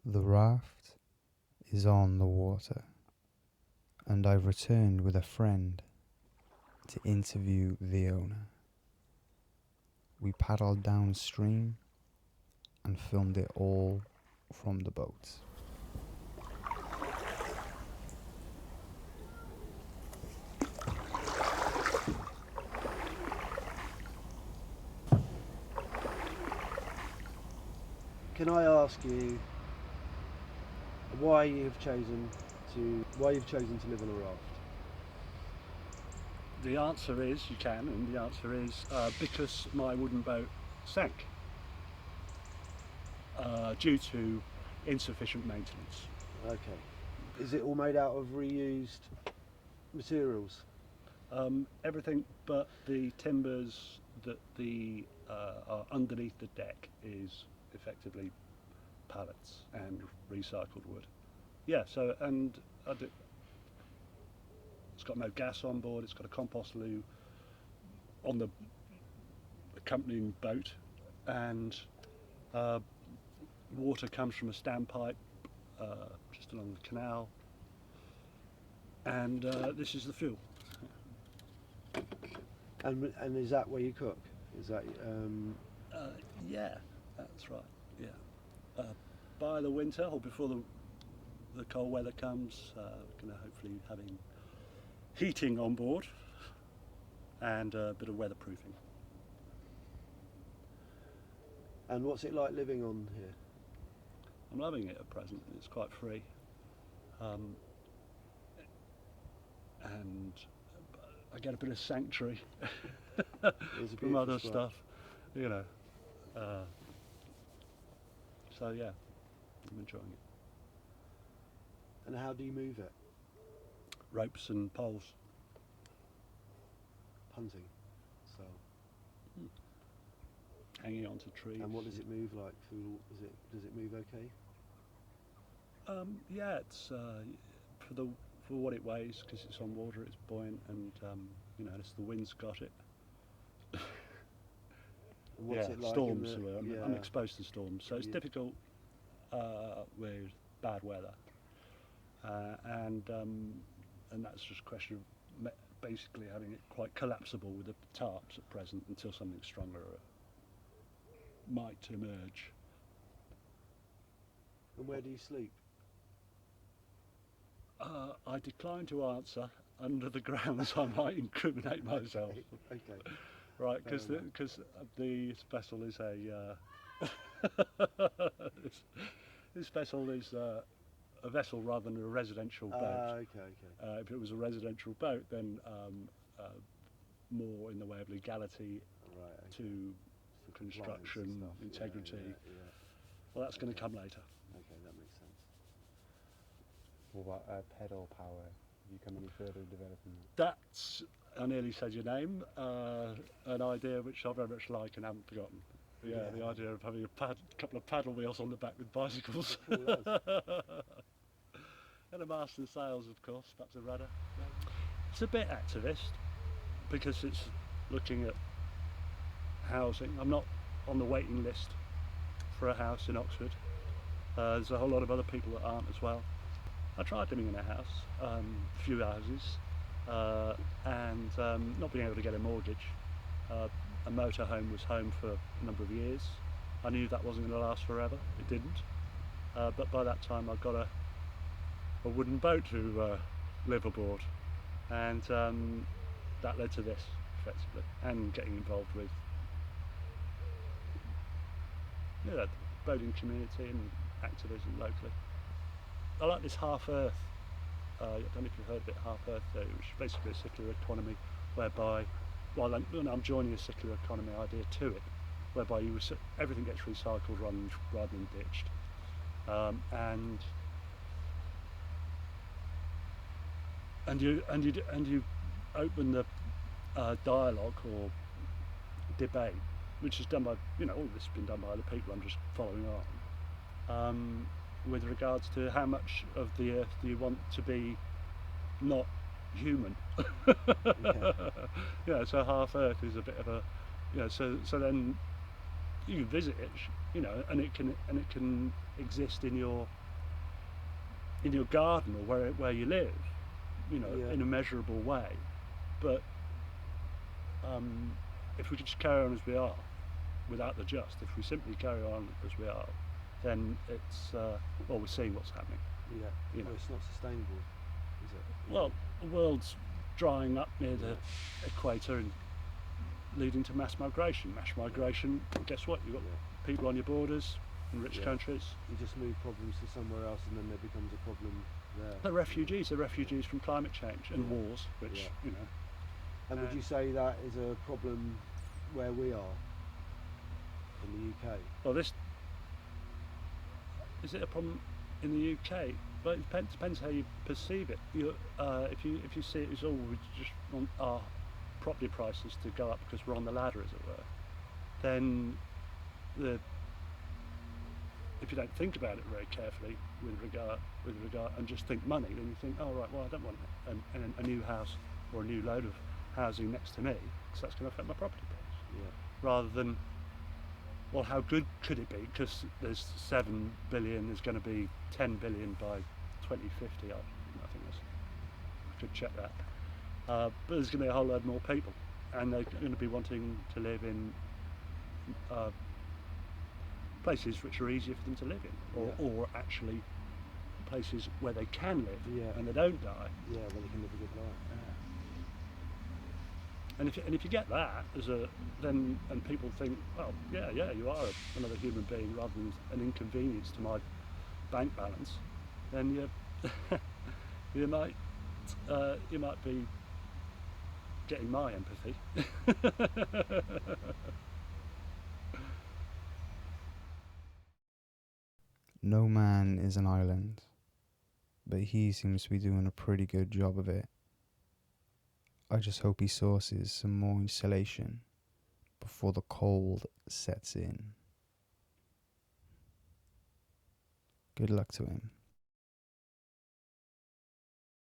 The raft is on the water, and I've returned with a friend to interview the owner. We paddled downstream and filmed it all from the boat. Can I ask you why you've chosen to live on a raft? The answer is you can, and the answer is because my wooden boat sank due to insufficient maintenance. Okay. Is it all made out of reused materials? Everything but the timbers that are underneath the deck is effectively pallets and recycled wood. Yeah, so it's got no gas on board, it's got a compost loo on the accompanying boat, and water comes from a standpipe just along the canal, and this is the fuel. And is that where you cook? Is that Yeah, that's right. Yeah, by the winter or before the cold weather comes, we're going to hopefully having heating on board and a bit of weatherproofing. and what's it like living on here? I'm loving it at present. It's quite free, and I get a bit of sanctuary It's a from other beautiful spot. stuff, you know. So yeah, I'm enjoying it. And how do you move it? Ropes and poles. Punting. So. Hanging onto trees. And what does it move like? Does it move okay? Yeah, it's for what it weighs, because it's on water, it's buoyant, and it's the wind's got it. And what's Yeah, it like storms. in the, I'm exposed to storms, so it's Yeah. difficult with bad weather, and that's just a question of basically having it quite collapsible with the tarps at present until something stronger might emerge. And where do you sleep? I decline to answer under the grounds I might incriminate myself. Okay. Right, because Fair enough. this vessel is a this vessel is a vessel rather than a residential boat. Okay. If it was a residential boat, then more in the way of legality Right. Okay. to For compliance and construction, stuff. integrity. Yeah. Well, that's going to come later. Okay, that makes sense. What about pedal power? Have you come any further in developing that? That's, I nearly said your name, an idea which I very much like and haven't forgotten. Yeah, the idea of having a couple of paddle wheels on the back with bicycles. Cool as. And a mast and sails, of course, perhaps a rudder. It's a bit activist because it's looking at housing. I'm not on the waiting list for a house in Oxford. There's a whole lot of other people that aren't as well. I tried living in a house, a few houses, and not being able to get a mortgage. A motorhome was home for a number of years. I knew that wasn't going to last forever. It didn't. But by that time I got a wooden boat to live aboard, and that led to this, effectively, and getting involved with the boating community and activism locally. I like this Half Earth, I don't know if you've heard of it, Half Earth, which is basically a circular economy whereby, I'm joining a circular economy idea to it, whereby everything gets recycled rather than ditched. And you open the dialogue or debate, which is done by, all of this has been done by other people, I'm just following on, with regards to how much of the earth do you want to be not human. So Half Earth is a bit of a, so then you can visit it, you know, and it can exist in your garden or where you live, you know, Yeah. in a measurable way. But if we could just carry on as we are, without the just, if we simply carry on as we are, then it's well, we're seeing what's happening. Yeah. You know, Well, it's not sustainable, is it? well, the world's drying up near the Yeah. equator and leading to mass migration. Mass migration. Guess what? You've got Yeah. people on your borders in rich Yeah. countries. You just move problems to somewhere else, and then there becomes a problem there. They're refugees. They're refugees from climate change and Yeah. wars, which Yeah. you know. And would you say that is a problem where we are in the UK? Well, this is it a problem in the UK? But it depends how you perceive it. If you see it as we just want our property prices to go up because we're on the ladder, as it were, then if you don't think about it very carefully with regard and just think money, then you think, oh right, well I don't want a new house or a new load of housing next to me because that's going to affect my property price. Yeah. Rather than, well, how good could it be? Because there's 7 billion, there's going to be 10 billion by 2050. I think I could check that. But there's going to be a whole load more people, and they're going to be wanting to live in places which are easier for them to live in, or actually places where they can live and they don't die. Yeah, where they can live a good life. And if you get that then people think, well, yeah, you are another human being rather than an inconvenience to my bank balance, then you might be getting my empathy. No man is an island, but he seems to be doing a pretty good job of it. I just hope he sources some more insulation before the cold sets in. Good luck to him.